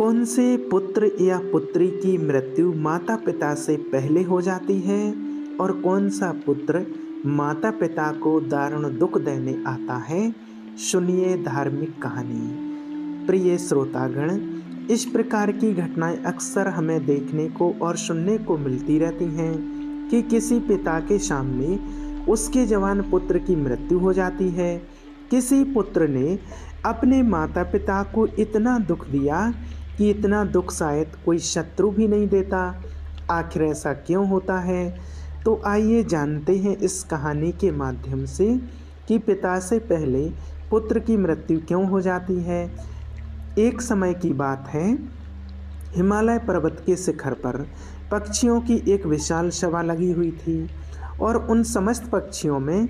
कौन से पुत्र या पुत्री की मृत्यु माता पिता से पहले हो जाती है और कौन सा पुत्र माता पिता को दारुण दुख देने आता है। सुनिए धार्मिक कहानी। प्रिय श्रोतागण, इस प्रकार की घटनाएं अक्सर हमें देखने को और सुनने को मिलती रहती हैं कि किसी पिता के सामने उसके जवान पुत्र की मृत्यु हो जाती है। किसी पुत्र ने अपने माता पिता को इतना दुख दिया कि इतना दुख शायद कोई शत्रु भी नहीं देता। आखिर ऐसा क्यों होता है? तो आइए जानते हैं इस कहानी के माध्यम से कि पिता से पहले पुत्र की मृत्यु क्यों हो जाती है। एक समय की बात है, हिमालय पर्वत के शिखर पर पक्षियों की एक विशाल सभा लगी हुई थी और उन समस्त पक्षियों में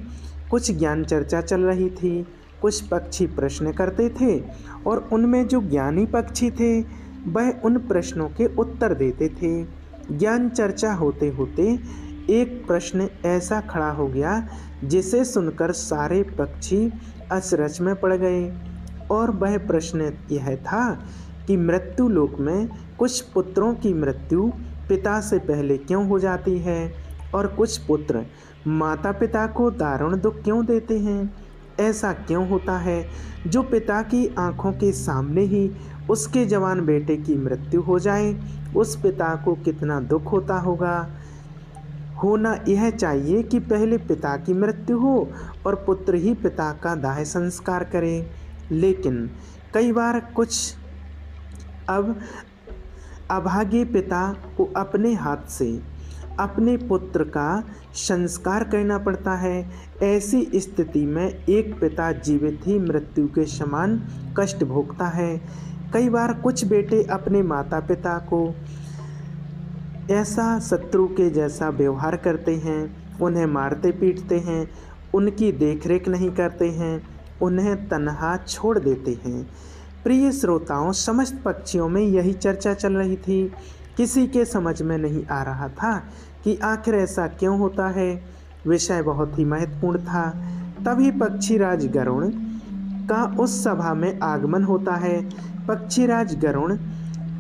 कुछ ज्ञान चर्चा चल रही थी। कुछ पक्षी प्रश्न करते थे और उनमें जो ज्ञानी पक्षी थे वह उन प्रश्नों के उत्तर देते थे। ज्ञान चर्चा होते होते एक प्रश्न ऐसा खड़ा हो गया जिसे सुनकर सारे पक्षी अचरज में पड़ गए और वह प्रश्न यह था कि मृत्यु लोक में कुछ पुत्रों की मृत्यु पिता से पहले क्यों हो जाती है और कुछ पुत्र माता पिता को दारुण दुख क्यों देते हैं। ऐसा क्यों होता है? जो पिता की आंखों के सामने ही उसके जवान बेटे की मृत्यु हो जाए, उस पिता को कितना दुख होता होगा। होना यह चाहिए कि पहले पिता की मृत्यु हो और पुत्र ही पिता का दाह संस्कार करे, लेकिन कई बार कुछ अभागे पिता को अपने हाथ से अपने पुत्र का संस्कार करना पड़ता है। ऐसी स्थिति में एक पिता जीवित ही मृत्यु के समान कष्ट भोगता है। कई बार कुछ बेटे अपने माता पिता को ऐसा शत्रु के जैसा व्यवहार करते हैं, उन्हें मारते पीटते हैं, उनकी देखरेख नहीं करते हैं, उन्हें तन्हा छोड़ देते हैं। प्रिय श्रोताओं, समस्त पक्षियों में यही चर्चा चल रही थी। किसी के समझ में नहीं आ रहा था कि आखिर ऐसा क्यों होता है। विषय बहुत ही महत्वपूर्ण था। तभी पक्षीराज गरुड़ का उस सभा में आगमन होता है। पक्षीराज गरुड़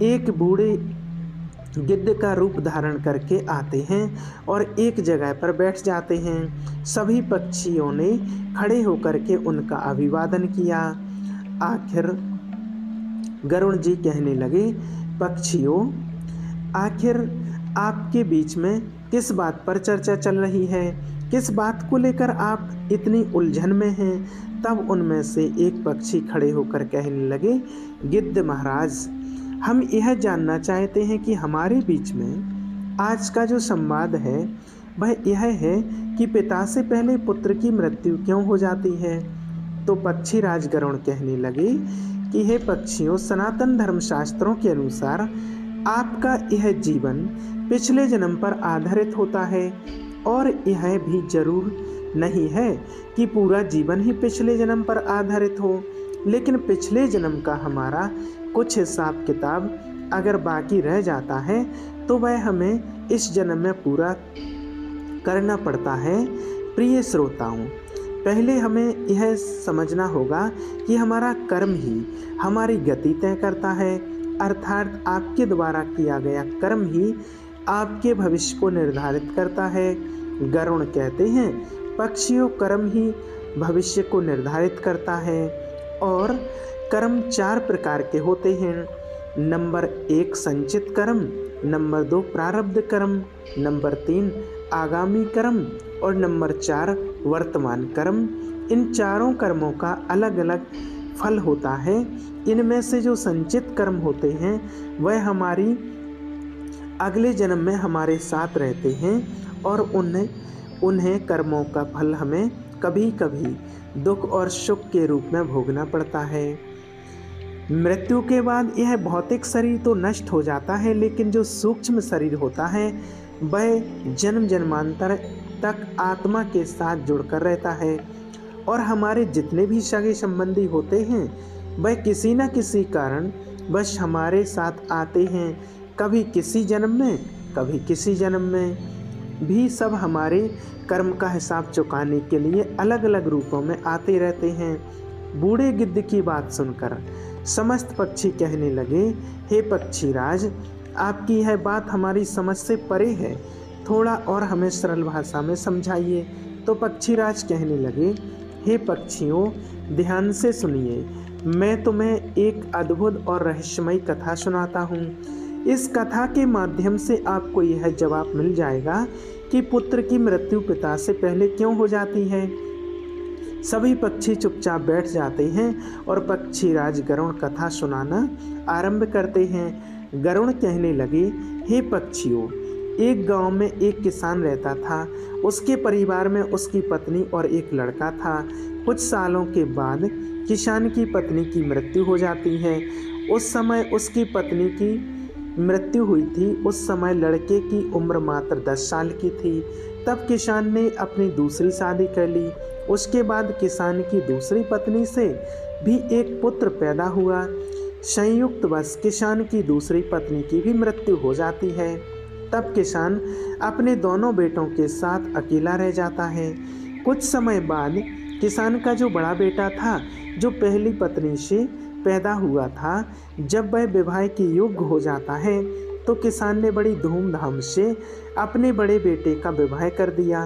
एक बूढ़े गिद्ध का रूप धारण करके आते हैं और एक जगह पर बैठ जाते हैं। सभी पक्षियों ने खड़े होकर के उनका अभिवादन किया। आखिर गरुड़ जी कहने लगे, पक्षियों, आखिर आपके बीच में किस बात पर चर्चा चल रही है? किस बात को लेकर आप इतनी उलझन में हैं? तब उनमें से एक पक्षी खड़े होकर कहने लगे, गिद्ध महाराज, हम यह जानना चाहते हैं कि हमारे बीच में आज का जो संवाद है वह यह है कि पिता से पहले पुत्र की मृत्यु क्यों हो जाती है। तो पक्षीराज गरुड़ कहने लगे कि हे पक्षियों, सनातन धर्मशास्त्रों के अनुसार आपका यह जीवन पिछले जन्म पर आधारित होता है और यह भी जरूर नहीं है कि पूरा जीवन ही पिछले जन्म पर आधारित हो, लेकिन पिछले जन्म का हमारा कुछ हिसाब किताब अगर बाकी रह जाता है तो वह हमें इस जन्म में पूरा करना पड़ता है। प्रिय श्रोताओं, पहले हमें यह समझना होगा कि हमारा कर्म ही हमारी गति तय करता है, अर्थात आपके द्वारा किया गया कर्म ही आपके भविष्य को निर्धारित करता है। गरुड़ कहते हैं, पक्षियों, कर्म ही भविष्य को निर्धारित करता है और कर्म 4 प्रकार के होते हैं। नंबर 1 संचित कर्म, नंबर 2 प्रारब्ध कर्म, नंबर 3 आगामी कर्म और नंबर 4 वर्तमान कर्म। इन चारों कर्मों का अलग अलग फल होता है। इनमें से जो संचित कर्म होते हैं वह हमारी अगले जन्म में हमारे साथ रहते हैं और उन्हें कर्मों का फल हमें कभी कभी दुख और सुख के रूप में भोगना पड़ता है। मृत्यु के बाद यह भौतिक शरीर तो नष्ट हो जाता है, लेकिन जो सूक्ष्म शरीर होता है वह जन्म जन्मांतर तक आत्मा के साथ जुड़कर रहता है और हमारे जितने भी सगे संबंधी होते हैं वह किसी न किसी कारण बस हमारे साथ आते हैं। कभी किसी जन्म में, कभी किसी जन्म में भी सब हमारे कर्म का हिसाब चुकाने के लिए अलग अलग रूपों में आते रहते हैं। बूढ़े गिद्ध की बात सुनकर समस्त पक्षी कहने लगे, हे पक्षीराज, आपकी यह बात हमारी समझ से परे है, थोड़ा और हमें सरल भाषा में समझाइए। तो पक्षीराज कहने लगे, हे पक्षियों, ध्यान से सुनिए, मैं तुम्हें एक अद्भुत और रहस्यमयी कथा सुनाता हूँ। इस कथा के माध्यम से आपको यह जवाब मिल जाएगा कि पुत्र की मृत्यु पिता से पहले क्यों हो जाती है। सभी पक्षी चुपचाप बैठ जाते हैं और पक्षीराज गरुड़ कथा सुनाना आरंभ करते हैं। गरुड़ कहने लगे, हे पक्षियों, एक गांव में एक किसान रहता था। उसके परिवार में उसकी पत्नी और एक लड़का था। कुछ सालों के बाद किसान की पत्नी की मृत्यु हो जाती है। उस समय उसकी पत्नी की मृत्यु हुई थी। उस समय लड़के की उम्र मात्र 10 साल की थी। तब किसान ने अपनी दूसरी शादी कर ली। उसके बाद किसान की दूसरी पत्नी से भी एक पुत्र पैदा हुआ। संयुक्तवश किसान की दूसरी पत्नी की भी मृत्यु हो जाती है। तब किसान अपने दोनों बेटों के साथ अकेला रह जाता है। कुछ समय बाद किसान का जो बड़ा बेटा था, जो पहली पत्नी से पैदा हुआ था, जब वह विवाह के योग्य हो जाता है तो किसान ने बड़ी धूमधाम से अपने बड़े बेटे का विवाह कर दिया।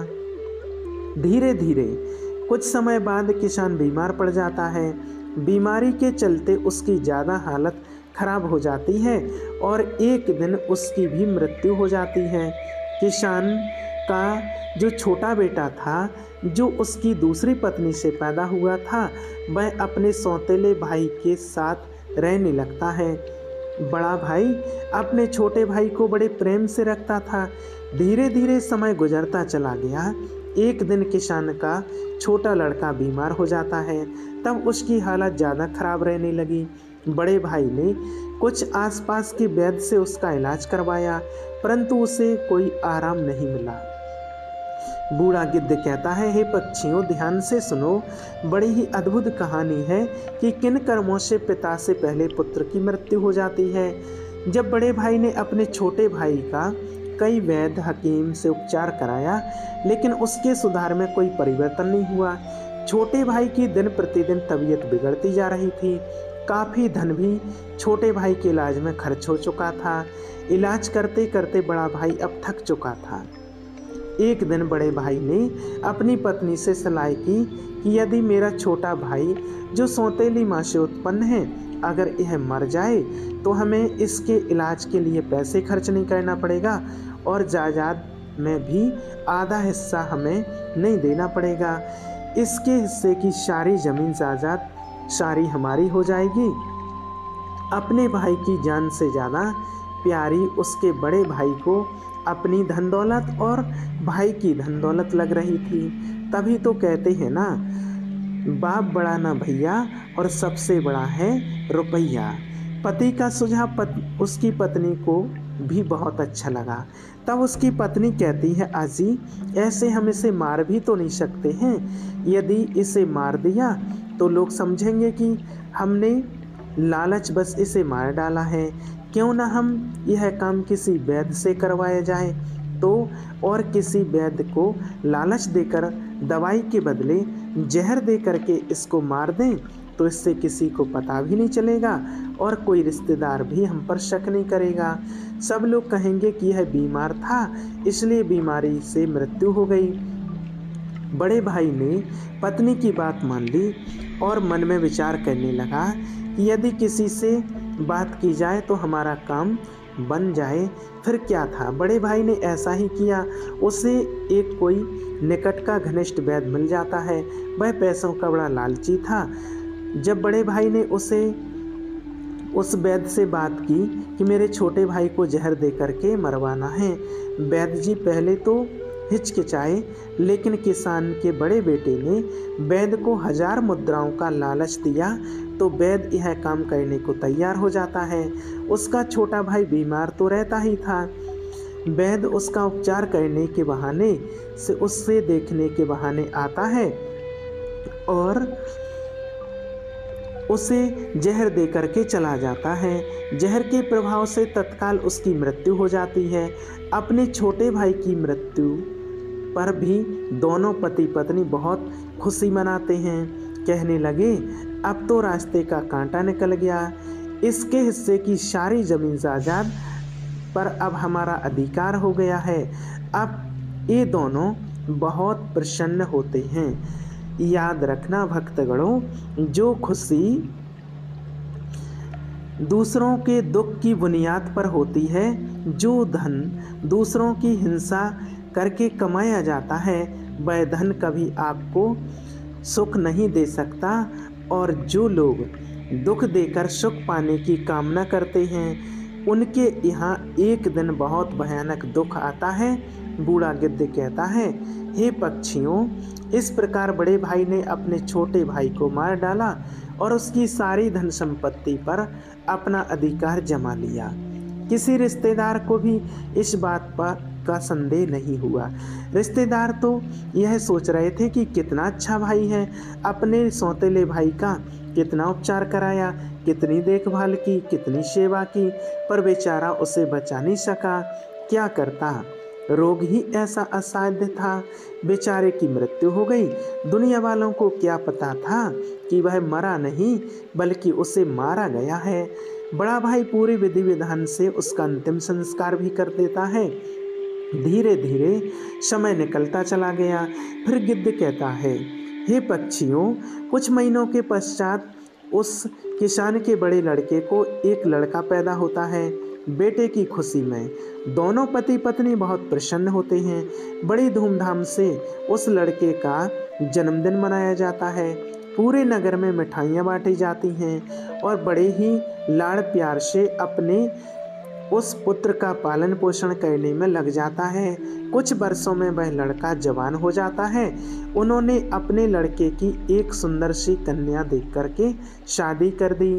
धीरे धीरे कुछ समय बाद किसान बीमार पड़ जाता है। बीमारी के चलते उसकी ज़्यादा हालत खराब हो जाती है और एक दिन उसकी भी मृत्यु हो जाती है। किसान का जो छोटा बेटा था, जो उसकी दूसरी पत्नी से पैदा हुआ था, वह अपने सौतेले भाई के साथ रहने लगता है। बड़ा भाई अपने छोटे भाई को बड़े प्रेम से रखता था। धीरे धीरे समय गुजरता चला गया। एक दिन किसान का छोटा लड़का बीमार हो जाता है। तब उसकी हालत ज़्यादा खराब रहने लगी। बड़े भाई ने कुछ आसपास के वैद्य से उसका इलाज करवाया, परंतु उसे कोई आराम नहीं मिला। बूढ़ा गिद्ध कहता है, हे पक्षियों, ध्यान से सुनो, बड़ी ही अद्भुत कहानी है कि किन कर्मों से पिता से पहले पुत्र की मृत्यु हो जाती है। जब बड़े भाई ने अपने छोटे भाई का कई वैद्य हकीम से उपचार कराया, लेकिन उसके सुधार में कोई परिवर्तन नहीं हुआ। छोटे भाई की दिन प्रतिदिन तबीयत बिगड़ती जा रही थी। काफ़ी धन भी छोटे भाई के इलाज में खर्च हो चुका था। इलाज करते करते बड़ा भाई अब थक चुका था। एक दिन बड़े भाई ने अपनी पत्नी से सलाह की कि यदि मेरा छोटा भाई, जो सौतेली माँ से उत्पन्न है, अगर यह मर जाए तो हमें इसके इलाज के लिए पैसे खर्च नहीं करना पड़ेगा और जायदाद में भी आधा हिस्सा हमें नहीं देना पड़ेगा। इसके हिस्से की सारी ज़मीन जायदाद सारी हमारी हो जाएगी। अपने भाई की जान से ज़्यादा प्यारी उसके बड़े भाई को अपनी धन दौलत और भाई की धन दौलत लग रही थी। तभी तो कहते हैं ना, बाप बड़ा ना भैया और सबसे बड़ा है रुपया। पति का सुझाव उसकी पत्नी को भी बहुत अच्छा लगा। तब उसकी पत्नी कहती है, आजी, ऐसे हम इसे मार भी तो नहीं सकते हैं। यदि इसे मार दिया तो लोग समझेंगे कि हमने लालच बस इसे मार डाला है। क्यों ना हम यह काम किसी वैद्य से करवाया जाए तो, और किसी वैद्य को लालच देकर दवाई के बदले जहर दे करके इसको मार दें, तो इससे किसी को पता भी नहीं चलेगा और कोई रिश्तेदार भी हम पर शक नहीं करेगा। सब लोग कहेंगे कि यह बीमार था, इसलिए बीमारी से मृत्यु हो गई। बड़े भाई ने पत्नी की बात मान ली और मन में विचार करने लगा कि यदि किसी से बात की जाए तो हमारा काम बन जाए। फिर क्या था, बड़े भाई ने ऐसा ही किया। उसे एक कोई निकट का घनिष्ठ वैद्य मिल जाता है। वह पैसों का बड़ा लालची था। जब बड़े भाई ने उस वैद्य से बात की कि मेरे छोटे भाई को जहर दे करके मरवाना है, वैद्य जी पहले तो हिचकिचाए, लेकिन किसान के बड़े बेटे ने वैद्य को 1000 मुद्राओं का लालच दिया तो वैद्य यह काम करने को तैयार हो जाता है। उसका छोटा भाई बीमार तो रहता ही था। वैद्य उसका उपचार करने के बहाने से, उससे देखने के बहाने आता है और उसे जहर दे करके चला जाता है। जहर के प्रभाव से तत्काल उसकी मृत्यु हो जाती है। अपने छोटे भाई की मृत्यु पर भी दोनों पति पत्नी बहुत खुशी मनाते हैं। कहने लगे, अब तो रास्ते का कांटा निकल गया। इसके हिस्से की सारी जमीन जायदाद पर अब हमारा अधिकार हो गया है। अब ये दोनों बहुत प्रसन्न होते हैं। याद रखना भक्तगणों, जो खुशी दूसरों के दुख की बुनियाद पर होती है, जो धन दूसरों की हिंसा करके कमाया जाता है, वह धन कभी आपको सुख नहीं दे सकता। और जो लोग दुख देकर सुख पाने की कामना करते हैं, उनके यहाँ एक दिन बहुत भयानक दुख आता है। बूढ़ा गिद्ध कहता है, हे पक्षियों, इस प्रकार बड़े भाई ने अपने छोटे भाई को मार डाला और उसकी सारी धन संपत्ति पर अपना अधिकार जमा लिया। किसी रिश्तेदार को भी इस बात पर का संदेह नहीं हुआ। रिश्तेदार तो यह सोच रहे थे कि कितना अच्छा भाई है, अपने सौतेले भाई का कितना उपचार कराया, कितनी देखभाल की, कितनी सेवा की, पर बेचारा उसे बचा नहीं सका। क्या करता, रोग ही ऐसा असाध्य था, बेचारे की मृत्यु हो गई। दुनिया वालों को क्या पता था कि वह मरा नहीं बल्कि उसे मारा गया है। बड़ा भाई पूरी विधि विधान से उसका अंतिम संस्कार भी कर देता है। धीरे धीरे समय निकलता चला गया। फिर गिद्ध कहता है, हे पक्षियों, कुछ महीनों के पश्चात उस किसान के बड़े लड़के को एक लड़का पैदा होता है। बेटे की खुशी में दोनों पति पत्नी बहुत प्रसन्न होते हैं। बड़ी धूमधाम से उस लड़के का जन्मदिन मनाया जाता है। पूरे नगर में मिठाइयाँ बांटी जाती हैं और बड़े ही लाड़ प्यार से अपने उस पुत्र का पालन पोषण करने में लग जाता है। कुछ वर्षों में वह लड़का जवान हो जाता है। उन्होंने अपने लड़के की एक सुंदर सी कन्या देख करके शादी कर दी।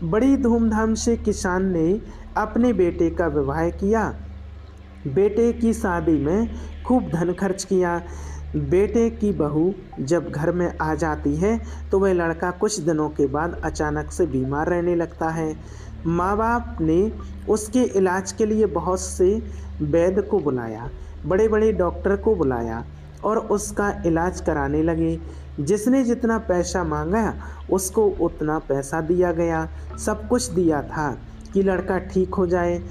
बड़ी धूमधाम से किसान ने अपने बेटे का विवाह किया। बेटे की शादी में खूब धन खर्च किया। बेटे की बहू जब घर में आ जाती है तो वह लड़का कुछ दिनों के बाद अचानक से बीमार रहने लगता है। माँ बाप ने उसके इलाज के लिए बहुत से वैद्य को बुलाया, बड़े बड़े डॉक्टर को बुलाया और उसका इलाज कराने लगे। जिसने जितना पैसा मांगा उसको उतना पैसा दिया गया। सब कुछ दिया था कि लड़का ठीक हो जाए।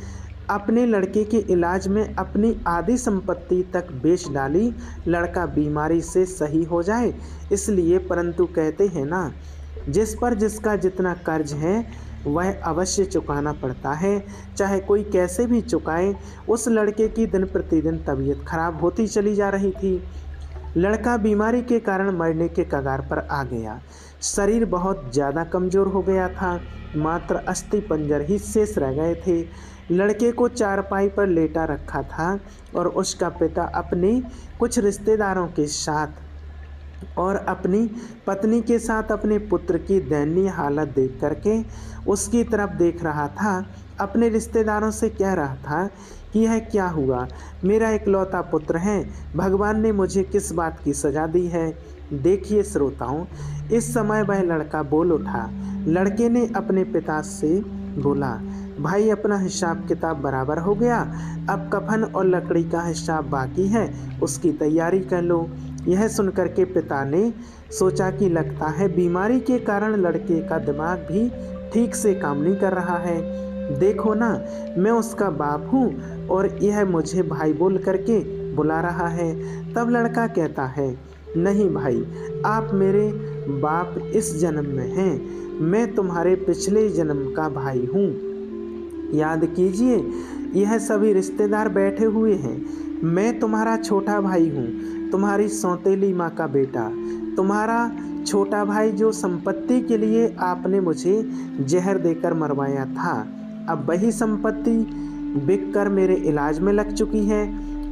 अपने लड़के के इलाज में अपनी आधी संपत्ति तक बेच डाली, लड़का बीमारी से सही हो जाए इसलिए। परंतु कहते हैं ना, जिस पर जिसका जितना कर्ज है वह अवश्य चुकाना पड़ता है, चाहे कोई कैसे भी चुकाए। उस लड़के की दिन प्रतिदिन तबीयत खराब होती चली जा रही थी। लड़का बीमारी के कारण मरने के कगार पर आ गया। शरीर बहुत ज़्यादा कमज़ोर हो गया था, मात्र अस्थि पंजर ही शेष रह गए थे। लड़के को चारपाई पर लेटा रखा था और उसका पिता अपने कुछ रिश्तेदारों के साथ और अपनी पत्नी के साथ अपने पुत्र की दयनीय हालत देख करके उसकी तरफ देख रहा था। अपने रिश्तेदारों से कह रहा था कि यह क्या हुआ, मेरा इकलौता पुत्र है, भगवान ने मुझे किस बात की सज़ा दी है। देखिए श्रोताओं, इस समय वह लड़का बोल उठा। लड़के ने अपने पिता से बोला, भाई अपना हिसाब किताब बराबर हो गया, अब कफन और लकड़ी का हिसाब बाकी है, उसकी तैयारी कर लो। यह सुनकर के पिता ने सोचा कि लगता है बीमारी के कारण लड़के का दिमाग भी ठीक से काम नहीं कर रहा है। देखो ना, मैं उसका बाप हूँ और यह मुझे भाई बोल करके बुला रहा है। तब लड़का कहता है, नहीं भाई, आप मेरे बाप इस जन्म में हैं, मैं तुम्हारे पिछले जन्म का भाई हूँ। याद कीजिए, यह सभी रिश्तेदार बैठे हुए हैं। मैं तुम्हारा छोटा भाई हूँ, तुम्हारी सौतेली माँ का बेटा, तुम्हारा छोटा भाई जो संपत्ति के लिए आपने मुझे जहर देकर मरवाया था। अब वही संपत्ति बिककर मेरे इलाज में लग चुकी है।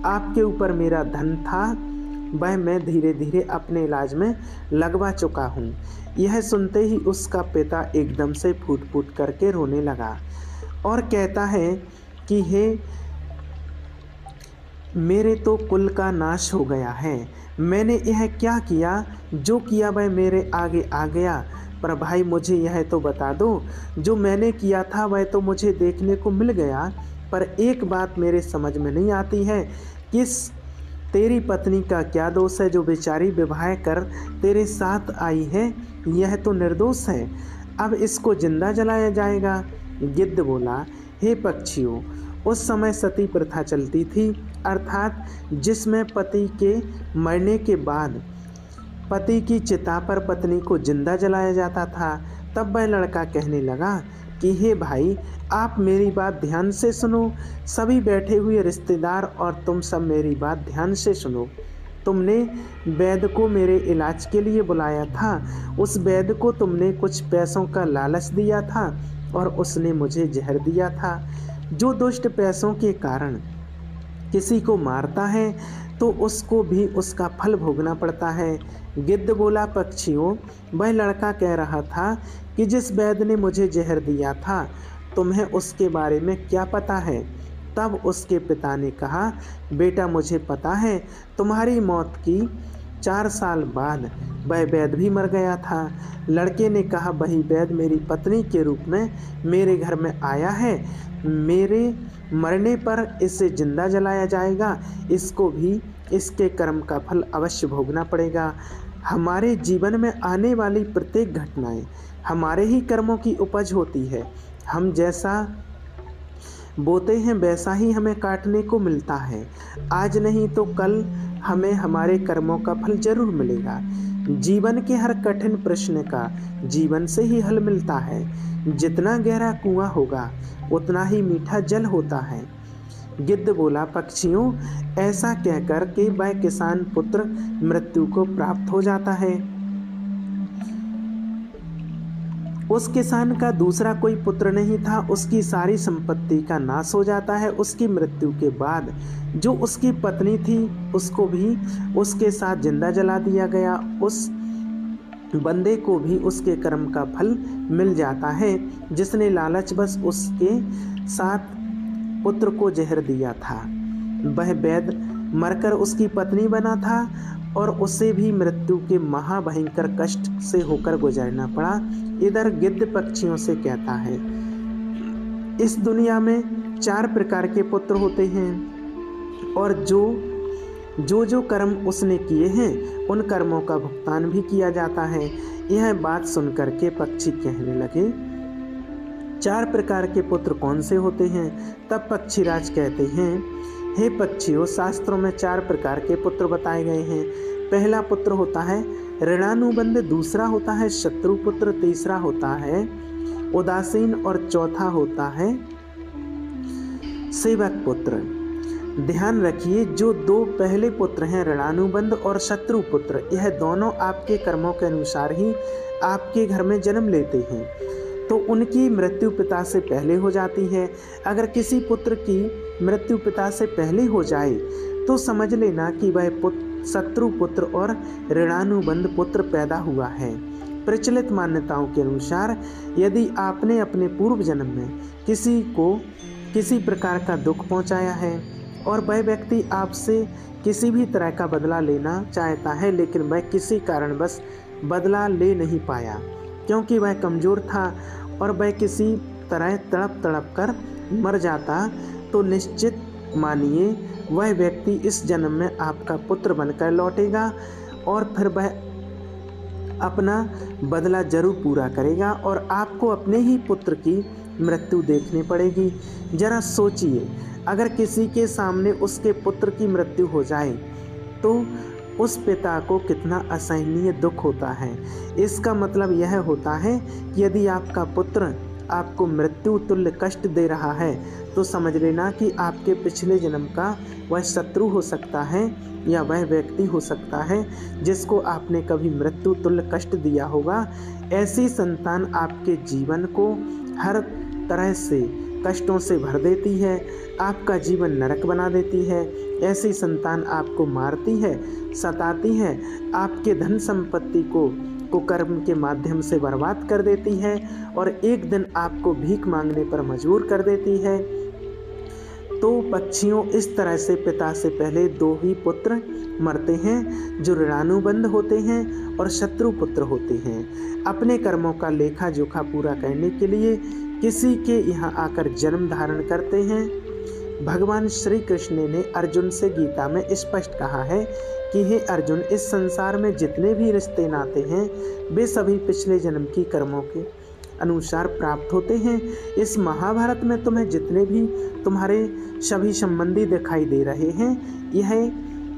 आपके ऊपर मेरा धन था, वह मैं धीरे धीरे अपने इलाज में लगवा चुका हूँ। यह सुनते ही उसका पिता एकदम से फूट फूट करके रोने लगा और कहता है कि हे, मेरे तो कुल का नाश हो गया है। मैंने यह क्या किया, जो किया वह मेरे आगे आ गया। पर भाई मुझे यह तो बता दो, जो मैंने किया था वह तो मुझे देखने को मिल गया, पर एक बात मेरे समझ में नहीं आती है, किस तेरी पत्नी का क्या दोष है जो बेचारी विवाह कर तेरे साथ आई है? यह तो निर्दोष है, अब इसको जिंदा जलाया जाएगा। गिद्ध बोला, हे पक्षियों, उस समय सती प्रथा चलती थी, अर्थात जिसमें पति के मरने के बाद पति की चिता पर पत्नी को जिंदा जलाया जाता था। तब वह लड़का कहने लगा कि हे भाई, आप मेरी बात ध्यान से सुनो, सभी बैठे हुए रिश्तेदार और तुम सब मेरी बात ध्यान से सुनो। तुमने वैद्य को मेरे इलाज के लिए बुलाया था, उस वैद्य को तुमने कुछ पैसों का लालच दिया था और उसने मुझे जहर दिया था। जो दुष्ट पैसों के कारण किसी को मारता है तो उसको भी उसका फल भोगना पड़ता है। गिद्ध बोला, पक्षियों, वह लड़का कह रहा था कि जिस वैद्य ने मुझे जहर दिया था, तुम्हें उसके बारे में क्या पता है? तब उसके पिता ने कहा, बेटा, मुझे पता है, तुम्हारी मौत की 4 साल बाद वह वैद्य भी मर गया था। लड़के ने कहा, वही वैद्य मेरी पत्नी के रूप में मेरे घर में आया है, मेरे मरने पर इसे जिंदा जलाया जाएगा, इसको भी इसके कर्म का फल अवश्य भोगना पड़ेगा। हमारे जीवन में आने वाली प्रत्येक घटनाएं हमारे ही कर्मों की उपज होती है। हम जैसा बोते हैं वैसा ही हमें काटने को मिलता है। आज नहीं तो कल हमें हमारे कर्मों का फल जरूर मिलेगा। जीवन के हर कठिन प्रश्न का जीवन से ही हल मिलता है। जितना गहरा कुआं होगा उतना ही मीठा जल होता है। गिद्ध बोला, पक्षियों, ऐसा कहकर के वह किसान पुत्र मृत्यु को प्राप्त हो जाता है। उस किसान का दूसरा कोई पुत्र नहीं था, उसकी सारी संपत्ति का नाश हो जाता है। उसकी मृत्यु के बाद जो उसकी पत्नी थी उसको भी उसके साथ जिंदा जला दिया गया। उस बंदे को भी उसके कर्म का फल मिल जाता है जिसने लालचवश उसके साथ पुत्र को जहर दिया था। वह वैद्य मरकर उसकी पत्नी बना था और उसे भी मृत्यु के महाभयंकर कष्ट से होकर गुजरना पड़ा। इधर गिद्ध पक्षियों से कहता है, इस दुनिया में 4 प्रकार के पुत्र होते हैं और जो कर्म उसने किए हैं उन कर्मों का भुगतान भी किया जाता है। यह बात सुनकर के पक्षी कहने लगे, 4 प्रकार के पुत्र कौन से होते हैं? तब पक्षीराज कहते हैं, हे पक्षियों, शास्त्रों में 4 प्रकार के पुत्र बताए गए हैं। पहला पुत्र होता है ऋणानुबंध, दूसरा होता है शत्रुपुत्र, तीसरा होता है उदासीन और चौथा होता है सेवक पुत्र। ध्यान रखिए, जो 2 पहले पुत्र हैं ऋणानुबंध और शत्रुपुत्र, यह दोनों आपके कर्मों के अनुसार ही आपके घर में जन्म लेते हैं, तो उनकी मृत्यु पिता से पहले हो जाती है। अगर किसी पुत्र की मृत्यु पिता से पहले हो जाए तो समझ लेना कि वह शत्रु पुत्र और ऋणानुबंध पुत्र पैदा हुआ है। प्रचलित मान्यताओं के अनुसार यदि आपने अपने पूर्व जन्म में किसी को किसी प्रकार का दुख पहुंचाया है और वह व्यक्ति आपसे किसी भी तरह का बदला लेना चाहता है, लेकिन वह किसी कारणवश बदला ले नहीं पाया क्योंकि वह कमज़ोर था और वह किसी तरह तड़प तड़प कर मर जाता, तो निश्चित मानिए वह व्यक्ति इस जन्म में आपका पुत्र बनकर लौटेगा और फिर वह अपना बदला जरूर पूरा करेगा और आपको अपने ही पुत्र की मृत्यु देखनी पड़ेगी। जरा सोचिए, अगर किसी के सामने उसके पुत्र की मृत्यु हो जाए तो उस पिता को कितना असहनीय दुख होता है। इसका मतलब यह होता है कि यदि आपका पुत्र आपको मृत्यु तुल्य कष्ट दे रहा है तो समझ लेना कि आपके पिछले जन्म का वह शत्रु हो सकता है या वह व्यक्ति हो सकता है जिसको आपने कभी मृत्यु तुल्य कष्ट दिया होगा। ऐसी संतान आपके जीवन को हर तरह से कष्टों से भर देती है, आपका जीवन नरक बना देती है। ऐसी संतान आपको मारती है, सताती है, आपके धन संपत्ति को कर्म के माध्यम से बर्बाद कर देती है और एक दिन आपको भीख मांगने पर मजबूर कर देती है। तो पक्षियों, इस तरह से पिता से पहले 2 ही पुत्र मरते हैं जो ऋणानुबंध होते हैं और शत्रु पुत्र होते हैं। अपने कर्मों का लेखा जोखा पूरा करने के लिए किसी के यहाँ आकर जन्म धारण करते हैं। भगवान श्री कृष्ण ने अर्जुन से गीता में स्पष्ट कहा है कि हे अर्जुन, इस संसार में जितने भी रिश्ते नाते हैं वे सभी पिछले जन्म की कर्मों के अनुसार प्राप्त होते हैं। इस महाभारत में तुम्हें जितने भी तुम्हारे सभी संबंधी दिखाई दे रहे हैं, यह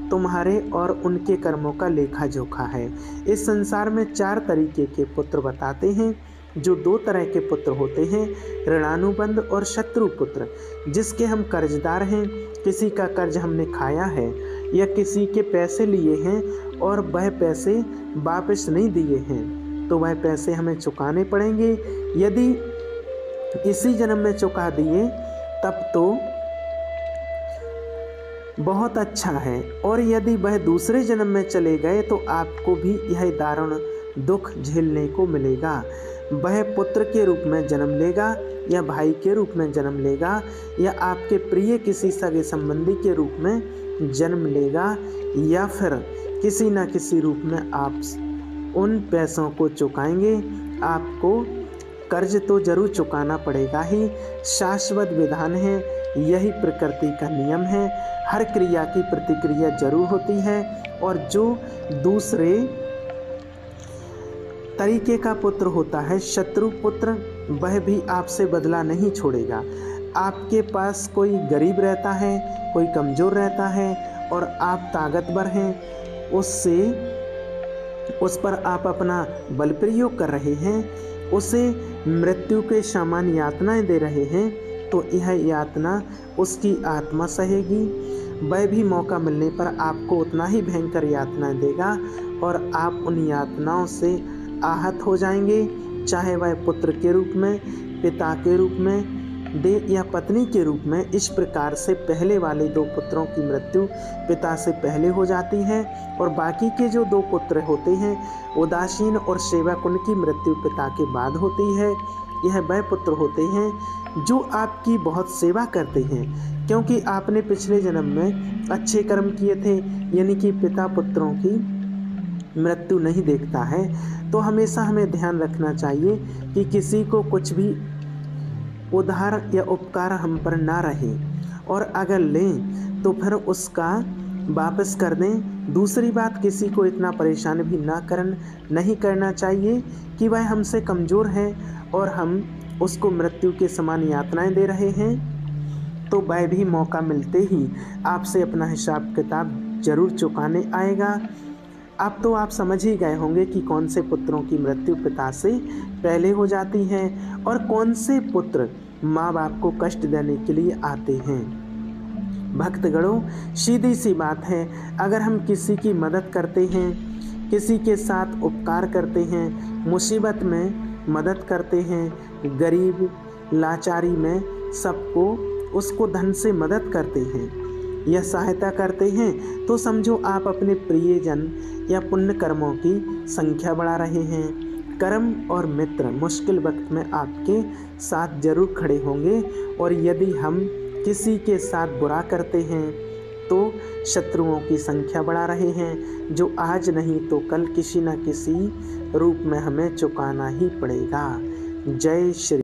तुम्हारे और उनके कर्मों का लेखा जोखा है। इस संसार में 4 तरीके के पुत्र बताते हैं। जो 2 तरह के पुत्र होते हैं, ऋणानुबंध और शत्रु पुत्र, जिसके हम कर्जदार हैं, किसी का कर्ज हमने खाया है या किसी के पैसे लिए हैं और वह पैसे वापस नहीं दिए हैं, तो वह पैसे हमें चुकाने पड़ेंगे। यदि इसी जन्म में चुका दिए तब तो बहुत अच्छा है, और यदि वह दूसरे जन्म में चले गए तो आपको भी यह दारुण दुख झेलने को मिलेगा। वह पुत्र के रूप में जन्म लेगा या भाई के रूप में जन्म लेगा या आपके प्रिय किसी सगे संबंधी के रूप में जन्म लेगा, या फिर किसी न किसी रूप में आप उन पैसों को चुकाएंगे। आपको कर्ज तो जरूर चुकाना पड़ेगा ही, शाश्वत विधान है, यही प्रकृति का नियम है। हर क्रिया की प्रतिक्रिया जरूर होती है, और जो दूसरे तरीके का पुत्र होता है शत्रु पुत्र, वह भी आपसे बदला नहीं छोड़ेगा। आपके पास कोई गरीब रहता है, कोई कमज़ोर रहता है और आप ताकतवर हैं, उस पर आप अपना बल प्रयोग कर रहे हैं, उसे मृत्यु के समान यातनाएं दे रहे हैं, तो यह यातना उसकी आत्मा सहेगी। वह भी मौका मिलने पर आपको उतना ही भयंकर यातनाएं देगा और आप उन यातनाओं से आहत हो जाएंगे, चाहे वह पुत्र के रूप में, पिता के रूप में दे या पत्नी के रूप में। इस प्रकार से पहले वाले 2 पुत्रों की मृत्यु पिता से पहले हो जाती है, और बाकी के जो 2 पुत्र होते हैं उदासीन और सेवक, उनकी मृत्यु पिता के बाद होती है। यह वह पुत्र होते हैं जो आपकी बहुत सेवा करते हैं, क्योंकि आपने पिछले जन्म में अच्छे कर्म किए थे, यानी कि पिता पुत्रों की मृत्यु नहीं देखता है। तो हमेशा हमें ध्यान रखना चाहिए कि किसी को कुछ भी उधार या उपकार हम पर ना रहे, और अगर लें तो फिर उसका वापस कर दें। दूसरी बात, किसी को इतना परेशान भी नहीं करना चाहिए कि वह हमसे कमज़ोर है और हम उसको मृत्यु के समान यातनाएं दे रहे हैं, तो वह भी मौका मिलते ही आपसे अपना हिसाब किताब जरूर चुकाने आएगा। अब तो आप समझ ही गए होंगे कि कौन से पुत्रों की मृत्यु पिता से पहले हो जाती है और कौन से पुत्र माँ बाप को कष्ट देने के लिए आते हैं। भक्तगणों, सीधी सी बात है, अगर हम किसी की मदद करते हैं, किसी के साथ उपकार करते हैं, मुसीबत में मदद करते हैं, गरीब लाचारी में सबको उसको धन से मदद करते हैं या सहायता करते हैं, तो समझो आप अपने प्रियजन या पुण्य कर्मों की संख्या बढ़ा रहे हैं। कर्म और मित्र मुश्किल वक्त में आपके साथ जरूर खड़े होंगे, और यदि हम किसी के साथ बुरा करते हैं तो शत्रुओं की संख्या बढ़ा रहे हैं, जो आज नहीं तो कल किसी न किसी रूप में हमें चुकाना ही पड़ेगा। जय श्री